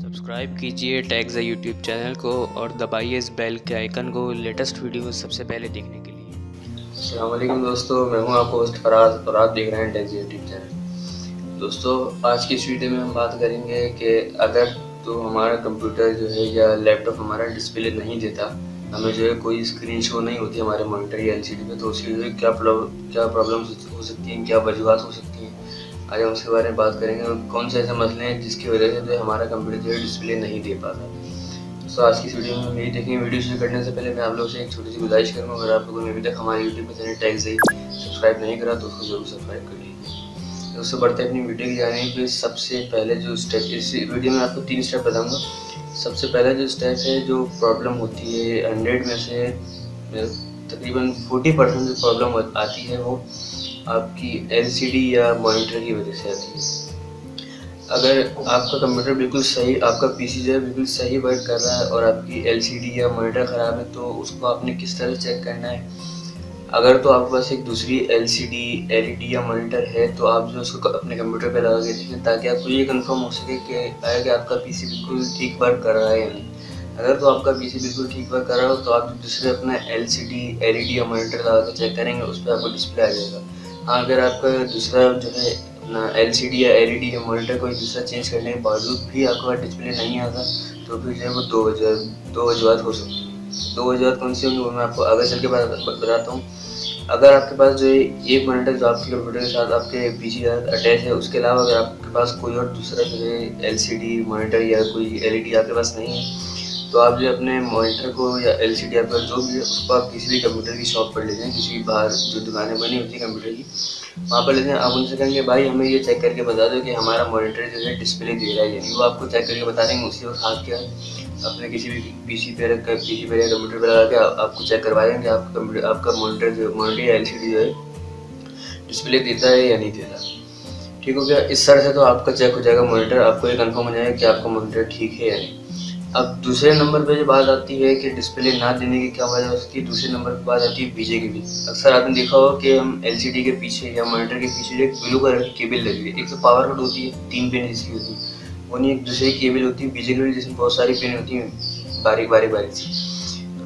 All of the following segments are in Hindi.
सब्सक्राइब कीजिए टैग्स यूट्यूब चैनल को और दबाइए इस बेल के आइकन को लेटेस्ट वीडियो सबसे पहले देखने के लिए। अस्सलाम वालेकुम दोस्तों, मैं हूं आपका होस्ट फराज और आप देख रहे हैं टैग्स यूट्यूब चैनल। दोस्तों, आज की इस वीडियो में हम बात करेंगे कि अगर तो हमारा कंप्यूटर जो है या लैपटॉप हमारा डिस्प्ले नहीं देता, हमें जो है कोई स्क्रीन शो नहीं होती हमारे मॉनिटर या एलसीडी पे, तो उसकी क्या प्रॉब्लम्स हो सकती हैं, क्या वजूहत हो सकती हैं। आज हम उसके बारे में बात करेंगे और कौन से ऐसे मसले हैं जिसकी वजह से जो हमारा कंप्यूटर जो है डिस्प्ले नहीं दे पाता। तो आज की इस वीडियो में हम यही देखेंगे। वीडियो शुरू करने से पहले मैं आप लोग से एक छोटी सी गुजारिश करूँगा, अगर आप लोगों ने अभी तक हमारे यूट्यूब चैनल टैग्स सब्सक्राइब नहीं करा तो उसको जरूर सब्सक्राइब कर लीजिए। तो उससे बढ़ते अपनी वीडियो की जाने सबसे पहले जो स्टेप, इस वीडियो में आपको 3 स्टेप बताऊँगा। सबसे पहला जो स्टेप है, जो प्रॉब्लम होती है 100 में से तकरीबन 40% जो प्रॉब्लम आती है वो आपकी एलसीडी या मॉनिटर की वजह से आती है। अगर आपका कंप्यूटर बिल्कुल सही, आपका पीसी जो है बिल्कुल सही वर्क कर रहा है और आपकी एलसीडी या मॉनिटर ख़राब है, तो उसको आपने किस तरह चेक करना है। अगर तो आपके पास एक दूसरी एलसीडी, एलईडी या मॉनिटर है तो आप जो उसको अपने कंप्यूटर पे लगा के देखें, ताकि आपको ये कंफर्म हो सके कि आपका पीसी बिल्कुल ठीक वर्क कर रहा है या नहीं। अगर तो आपका पीसी बिल्कुल ठीक वर्क कर रहा हो तो आप दूसरे अपना एलसीडी, एलईडी या मॉनिटर लगा के चेक करेंगे, उस पर आपको डिस्प्ले आ जाएगा। हाँ, अगर आपका दूसरा जो है ना एलसीडी या एलईडी या मॉनिटर कोई दूसरा चेंज करने के बावजूद भी आपके पास डिस्प्ले नहीं आता, तो फिर जो है वो दो वजूहत हो सकती है। 2 वजूहत कौन सी होंगी वो मैं आपको आगे चल के बताता हूँ। अगर आपके पास जो है एक मॉनिटर जो आपके कंप्यूटर के साथ आपके पीसी के साथ अटैच है, उसके अलावा अगर आपके पास कोई और दूसरा जो है एलसीडी, मॉनिटर या कोई एलईडी आपके पास नहीं है, तो आप जो अपने मॉनिटर को या एलसीडी आपका जो भी है उसको आप किसी भी कंप्यूटर की शॉप पर ले जाएं, किसी भी बाहर जो दुकानें बनी होती है कंप्यूटर की, वहाँ पर ले जाएं। आप उनसे कहेंगे भाई हमें ये चेक करके बता दो कि हमारा मॉनिटर जो है डिस्प्ले दे रहा है या नहीं। वो आपको चेक करके बता देंगे। उसी वक्त हाथ क्या अपने किसी भी पीसी पे या कंप्यूटर पर लगा के आपको चेक करवा देंगे आपका मॉनिटर या एलसीडी जो है डिस्प्ले देता है या नहीं देता। ठीक हो गया। इस तरह से तो आपका चेक हो जाएगा मॉनिटर, आपको ये कंफर्म हो जाएगा कि आपका मॉनिटर ठीक है या नहीं। अब दूसरे नंबर पे जो बात आती है कि डिस्प्ले ना देने की क्या वजह हो सकती है, दूसरे नंबर पे बात आती है बीजे की भी। अक्सर आपने देखा होगा कि हम एलसीडी के पीछे या मॉनिटर के पीछे एक ब्लू कलर की केबल लगी है। एक तो पावर कट होती है 3 पिन जिसकी होती है, वो नहीं, एक दूसरी केबल होती है बीजे की जिसमें बहुत सारी पिन होती हैं बारीक सी।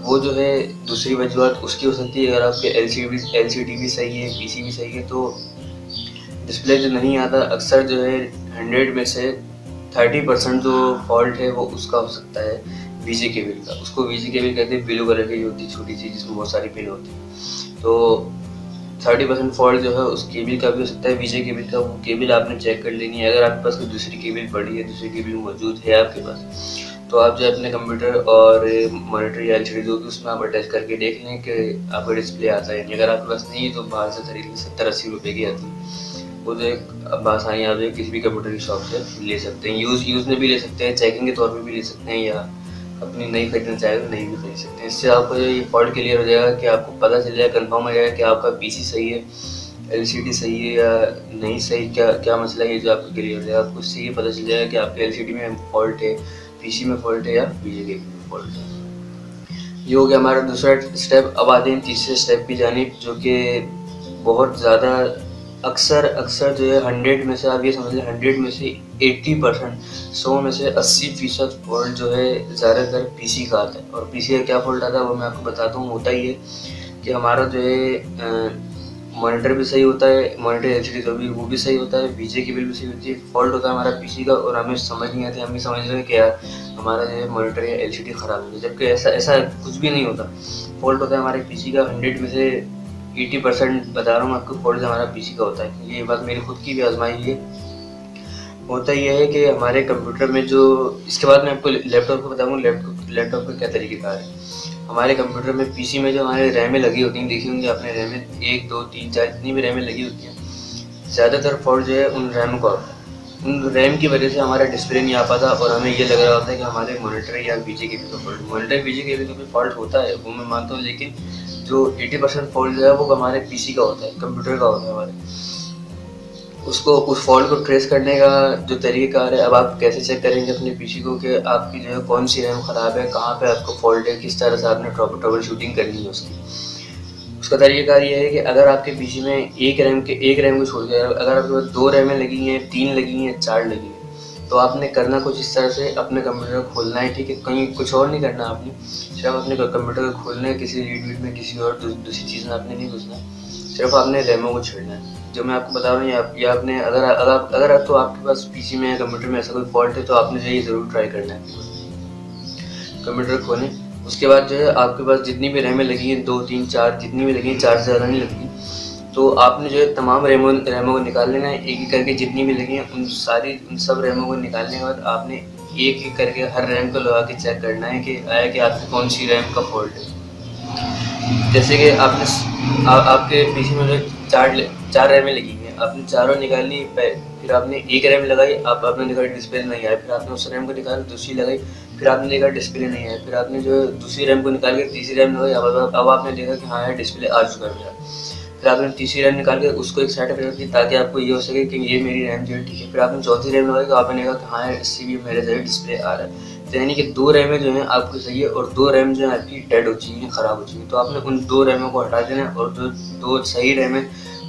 वो जो है दूसरी वजूहत उसकी हो सकती है। अगर आपके एलसीडी भी सही है, पीसी भी सही है, तो डिस्प्ले जो नहीं आता, अक्सर जो है 100 में से 30% जो फॉल्ट है वो उसका हो सकता है वीजे केबल का। उसको वीजे केबल कहते हैं, ब्लू कलर की होती है छोटी सी जिसमें बहुत सारी पिन होती है। तो 30% फॉल्ट जो है उस केबल का भी हो सकता है, वीजे केबल का। वो केबल आपने चेक कर लेनी है। अगर आपके पास कोई दूसरी केबल पड़ी है, दूसरी केबल मौजूद है आपके पास, तो आप जो अपने कंप्यूटर और मॉनिटर या एलसीडी जो भी उसमें आप अटैच करके देख लें कि आपका डिस्प्ले आता है। अगर आपके पास नहीं है तो बाहर से खरीद लें, 70-80 रुपये की आती है। वो जो एक आसानी आप जो किसी भी कंप्यूटर की शॉप से ले सकते हैं, यूज़ में भी ले सकते हैं, चेकिंग के तौर पे भी ले सकते हैं, या अपनी नई खरीदना चाहे तो नई भी खरीद सकते हैं। इससे आपको जो ये फॉल्ट क्लियर हो जाएगा कि आपको पता चल जाएगा, कंफर्म हो जाएगा कि आपका पीसी सही है, एलसीडी सही है या नहीं सही, क्या मसला है, ये जो आपको क्लियर हो जाएगा। आपको इससे ये पता चल जाएगा कि आपके एलसीडी में फॉल्ट है, पीसी में फॉल्ट है या बीजे में फॉल्ट है। ये हो गया हमारा दूसरा स्टेप। अब आते हैं तीसरे स्टेप की जानिब, जो कि बहुत ज़्यादा अक्सर जो है 100 में से आप ये समझ लें 100 में से 80%, 100 में से 80% फॉल्ट जो है ज़्यादातर पीसी का आता है। और पीसी का क्या फॉल्ट आता है वो मैं आपको बताता हूँ। होता ही है कि हमारा जो है मॉनिटर भी सही होता है, मॉनिटर एलसीडी जो भी वो भी सही होता है, बीजे केबल भी सही होती है। फॉल्ट होता है हमारा पीसी का और हमें समझ नहीं आती, हम भी समझ रहे हैं कि यार हमारा जो है मॉनिटर या एलसीडी ख़राब है, जबकि ऐसा कुछ भी नहीं होता। फॉल्ट होता है हमारे पीसी का। 100 में से 80% बता रहा हूँ आपको फॉल्ट हमारा पीसी का होता है, क्योंकि ये बात मेरी खुद की भी आजमाई हुई है। होता यह है कि हमारे कंप्यूटर में जो, इसके बाद मैं आपको लैपटॉप को बताऊँगा लैपटॉप का क्या तरीक़ेकार है। हमारे कंप्यूटर में पीसी में जो हमारे रैमें लगी होती हैं, देखी होंगी आपने, रैमें 1 2 3 4 जितनी भी रैमें लगी होती हैं, ज़्यादातर फॉल्ट जो है उन रैम का होता है। उन रैम की वजह से हमारा डिस्प्ले नहीं आ पाता और हमें ये लग रहा होता है कि हमारे मॉनिटर या बीजे केबल का फॉल्ट, मॉनिटर बीजे केबल का भी फॉल्ट होता है, वो मैं मानता हूँ, लेकिन जो 80% फॉल्ट जो है वो हमारे पीसी का होता है, कंप्यूटर का होता है हमारे। उस फॉल्ट को ट्रेस करने का जो तरीक़ाकार है, अब आप कैसे चेक करेंगे अपने पीसी को कि आपकी जो है कौन सी रैम ख़राब है, कहाँ पे आपको फॉल्ट है, किस तरह से आपने ट्रबल शूटिंग करनी है उसकी। उसका तरीक़ाकार ये है कि अगर आपके पीसी में एक रैम को छोड़ के अगर आपके पास 2 रैमें लगी हैं, 3 लगी हैं, 4 लगी हैं, तो आपने करना कुछ इस तरह से, अपने कंप्यूटर को खोलना है, ठीक है, कहीं कुछ और नहीं करना आपने, सिर्फ अपने कंप्यूटर को खोलना है, किसी रीड वीड में किसी और दूसरी चीज़ में आपने नहीं घुसना, सिर्फ आपने रैमों को छेड़ना है। जो मैं आपको बता रहा हूँ ये आपने अगर तो आपके पास पीसी में या कंप्यूटर में ऐसा कोई फॉल्ट है तो आपने जो ये ज़रूर ट्राई करना है। कंप्यूटर खोलें, उसके बाद जो है आपके पास जितनी भी रैमें लगी हैं, 2 3 4 जितनी भी लगी हैं, 4 से ज़्यादा नहीं लगती, तो आपने जो है तमाम रैमों को निकाल लेना है। एक एक करके जितनी भी लगी हैं उन सब रैमों को निकालने के बाद आपने एक एक करके हर रैम को लगा के चेक करना है कि आया कि आपकी कौन सी रैम का फॉल्ट है। जैसे कि आपके पीसी में जो 4 रैमें लगी हैं, आपने चारों निकाल ली, फिर आपने एक रैम लगाई, आपने देखा डिस्प्ले नहीं आया, फिर आपने उस रैम को निकाला, दूसरी लगाई, फिर आपने देखा डिस्प्ले नहीं आया, फिर आपने जो दूसरी रैम को निकाल के तीसरी रैम लगाई, अब आपने देखा कि हाँ यार डिस्प्ले आ चुका है, फिर आपने तीसरी रैम निकाल के उसको एक साइड पर रख दी ताकि आपको ये हो सके कि ये मेरी रैम जो है ठीक है। फिर आपने चौथी रैम लगाई तो आपने देखा कि हाँ यार इससे भी मेरे जो है डिस्प्ले आ रहा है। तो यानी कि 2 रैमें जो हैं आपको सही है और 2 रैम जो है आपकी डेड हो चुकी हैं, ख़राब हो चुकी हैं। तो आपने उन 2 रैमों को हटा देना है और जो 2 सही रैम है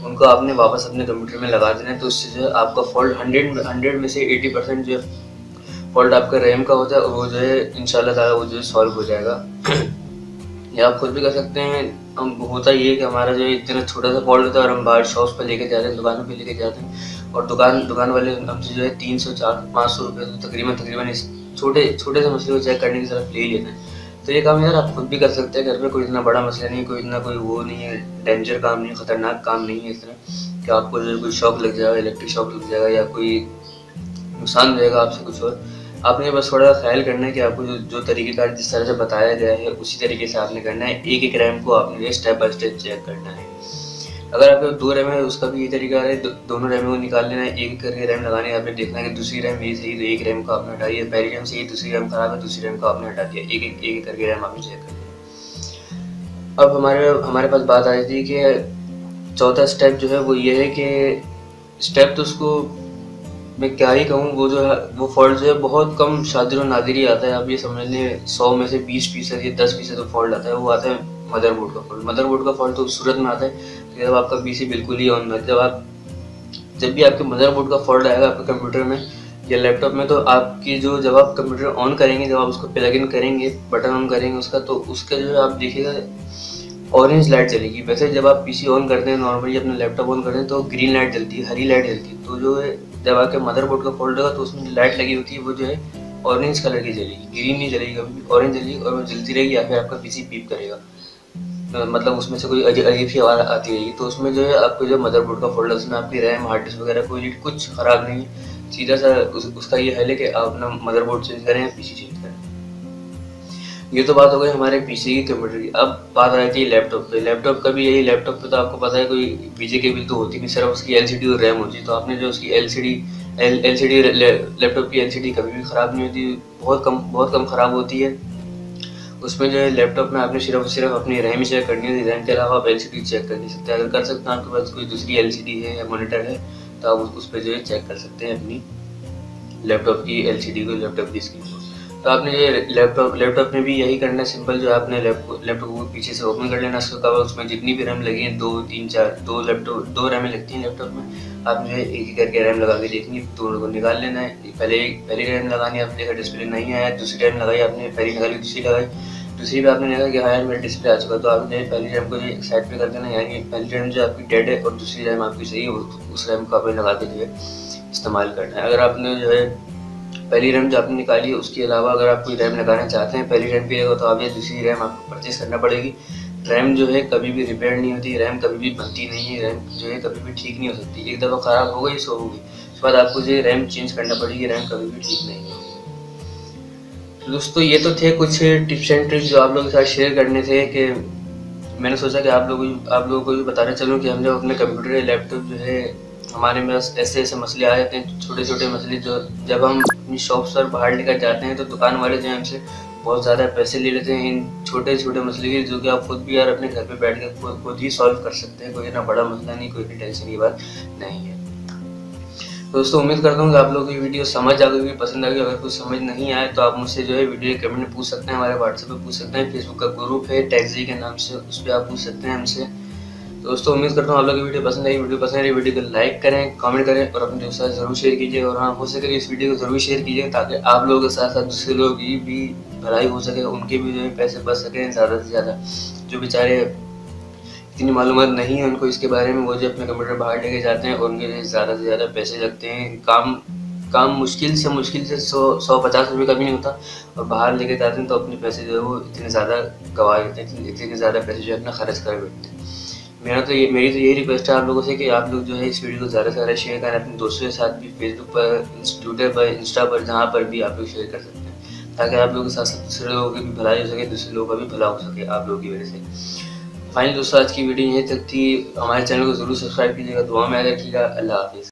उनको आपने वापस अपने कंप्यूटर में लगा देना है। तो उससे जो है आपका फॉल्ट 100 में से 80% जो है फॉल्ट आपका रैम का होता है और वो जो है इंशाल्लाह ताला वो जो है सॉल्व हो जाएगा। या आप खुद भी कर सकते हैं। हम होता ये है कि हमारा जो इतना छोटा सा फॉल्ट होता है और हम बाहर शॉप्स पर लेके जाते हैं, दुकानों पे लेके जाते हैं और दुकान वाले हमसे जो है 300 400 500 रुपये तो तकरीबन इस छोटे से मसले को चेक करने की तरफ ले ही लेते हैं। तो ये काम यार आप खुद भी कर सकते हैं, घर में कोई इतना बड़ा मसला नहीं, कोई वो नहीं है, डेंजर काम नहीं है, ख़तरनाक काम नहीं है इस तरह कि आपको जो कोई शॉक लग जाएगा, इलेक्ट्रिक शॉक लग जाएगा या कोई नुकसान रहेगा आपसे कुछ और। आपने बस थोड़ा ख्याल करना है कि आपको जो तरीक़ेकार जिस तरह से बताया गया है उसी तरीके से आपने करना है। एक एक रैम को आपने स्टेप बाय स्टेप चेक करना है। अगर आपके 2 रैम है उसका भी ये तरीका है, दोनों रैमों को निकाल लेना है, एक करके रैम लगानी है, आपने देखना है कि दूसरी रैम ये सही तो एक रैम को आपने हटा दिया, पहली रैम सही दूसरी रैम खराब है दूसरी रैम को आपने हटा दिया, एक एक करके रैम आपने चेक कर लिया। अब हमारे पास बात आ जाती है कि चौथा स्टेप जो है वो ये है कि स्टेप तो उसको मैं क्या ही कहूँ, वो जो है वो फॉल्ट जो है बहुत कम शादिर और नादिर ही आता है। आप ये समझ लें 100 में से 20% या 10% तो फॉल्ट आता है, वो आता है मदरबोर्ड का फॉल्ट। मदरबोर्ड का फॉल्ट तो उस सूरत में आता है कि जब आपका पीसी बिल्कुल ही ऑन है, जब भी आपके मदरबोर्ड का फॉल्ट आएगा आपके कंप्यूटर में या लैपटॉप में, तो आपकी जब आप कंप्यूटर ऑन करेंगे, जब आप उसको प्लग इन करेंगे, बटन ऑन करेंगे उसका, तो उसका जो है आप देखिएगा ऑरेंज लाइट चलेगी। वैसे जब आप पीसी ऑन करते हैं नॉर्मली अपना लैपटॉप ऑन करते हैं तो ग्रीन लाइट जलती है, हरी लाइट जलती है। तो जो है जब आपके मदरबोर्ड का फॉल्ट होगा तो उसमें जो लाइट लगी होती है वो जो है ऑरेंज कलर की जलेगी, ग्रीन नहीं जलेगी, कभी भी ऑरेंज जलेगी और वो जलती रहेगी या फिर आपका पीसी बीप करेगा, मतलब उसमें से कोई अजीब सी आवाज़ आती रहेगी। तो उसमें जो है आपको जो मदरबोर्ड का फॉल्ट है उसमें आपकी रैम हार्ड डिस्क वगैरह कोई कुछ ख़राब नहीं है। सीधा सा उसका ये हल है कि आप अपना मदरबोर्ड चेंज करें या पीसी चेंज करें। ये तो बात हो गई हमारे पीसी की कंप्यूटर की। अब बात आ जाती है लैपटॉप पे। लैपटॉप का भी यही, लैपटॉप पे तो आपको पता है कोई बीजे केबल तो होती नहीं, सिर्फ उसकी एलसीडी और रैम होती है। तो आपने जो उसकी एलसीडी लैपटॉप की एलसीडी कभी भी ख़राब नहीं होती, बहुत कम ख़राब होती है। उसमें जो है लैपटॉप में आपने सिर्फ अपनी रैम ही चेक करनी है, रैम के अलावा आप एलसीडी चेक कर नहीं सकते। अगर कर सकते हैं आपके पास कोई दूसरी एलसीडी है या मॉनिटर है तो आप उस पर जो है चेक कर सकते हैं अपनी लैपटॉप की एलसीडी को, लैपटॉप की स्क्रीन को। तो आपने ये लैपटॉप में भी यही करना है सिंपल, जो आपने लैपटॉप को पीछे से ओपन कर लेना। उसके बाद उसमें जितनी भी रैम लगी है 2 3 4 2 रैमें लगती हैं लैपटॉप में, आप जो है एक एक करके रैम लगा के देखनी है, दोनों को निकाल लेना है। पहली रैम लगानी है, आपने देखा डिस्प्ले नहीं आया, दूसरी रैम लगाई, आपने पहली निकाली दूसरी लगाई, दूसरी भी आपने देखा कि हाँ यार मेरा डिस्प्ले आ चुका, तो आपने पहली रैम को जो एक साइड पे कर देना। यानी पहली रैम जो आपकी डेड है और दूसरी रैम आपकी सही है, उस रैम को आपने लगा के जो है इस्तेमाल करना है। अगर आपने जो है पहली रैम जो आपने निकाली है उसके अलावा अगर आप कोई रैम लगाना चाहते हैं पहली रैम की जगह, तो आप ये दूसरी रैम आपको परचेस करना पड़ेगी। रैम जो है कभी भी रिपेयर नहीं होती, रैम कभी भी बनती नहीं है, रैम जो है कभी भी ठीक नहीं हो सकती। एक दफ़ा ख़राब हो गई सो होगी, उसके बाद आपको जो रैम चेंज करना पड़ेगी, रैम कभी भी ठीक नहीं होगी। तो दोस्तों ये तो थे कुछ टिप्स एंड ट्रिक्स जो आप लोगों के साथ शेयर करने थे, कि मैंने सोचा कि आप लोगों को भी बताना चलूँ कि हम जब अपने कंप्यूटर या लैपटॉप जो है हमारे में ऐसे मसले आ जाते हैं, छोटे मसले, जो जब हम अपनी शॉप्स पर बाहर लेकर जाते हैं तो दुकान वाले जो हैं हमसे बहुत ज़्यादा पैसे ले लेते हैं इन छोटे मसले के, जो कि आप खुद भी यार अपने घर पे बैठ कर खुद ही सॉल्व कर सकते हैं। कोई इतना बड़ा मसला नहीं, कोई टेंशन की बात नहीं है। दोस्तों उम्मीद करता हूँ कि आप लोगों की वीडियो समझ आ गई, पसंद आ गई। अगर कुछ समझ नहीं आए तो आप मुझसे जो है वीडियो के कमेंट में पूछ सकते हैं, हमारे व्हाट्सएप पे पूछ सकते हैं, फेसबुक का ग्रुप है टेक्जी के नाम से, उस पर आप पूछ सकते हैं हमसे। दोस्तों उम्मीद करता हूँ आप लोग की वीडियो पसंद आई। वीडियो को लाइक करें, कमेंट करें और अपने दोस्तों से ज़रूर शेयर कीजिए। और हाँ, हो सके इस वीडियो को ज़रूर शेयर कीजिए ताकि आप लोगों के साथ साथ दूसरे लोगों की भी भलाई हो सके, उनके भी जो है पैसे बच सकें ज़्यादा से ज़्यादा। जो बेचारे इतनी मालूमात नहीं है उनको इसके बारे में, वो जो अपने कंप्यूटर बाहर लेके जाते हैं और उनके लिए ज़्यादा से ज़्यादा पैसे लगते हैं। काम मुश्किल से 150 रुपये का भी नहीं होता, और बाहर लेके जाते हैं तो अपने पैसे जो है वो इतने ज़्यादा गवा देते हैं, इतने ज़्यादा पैसे जो है अपना खर्च कर बैठते हैं। मेरी तो यही रिक्वेस्ट है आप लोगों से कि आप लोग जो है इस वीडियो को ज़्यादा से ज़्यादा शेयर करें अपने दोस्तों के साथ भी, फेसबुक पर, ट्विटर पर, इंस्टा पर, जहाँ पर भी आप लोग शेयर कर सकते हैं, ताकि आप लोगों के साथ साथ दूसरे लोगों की भी भलाई हो सके, दूसरे लोगों का भी भला हो सके आप लोगों की वजह से। फाइनली दोस्तों आज की वीडियो यहीं तक थी। हमारे चैनल को ज़रूर सब्सक्राइब कीजिएगा, दुआ में याद रखिएगा। अल्लाह हाफिज़।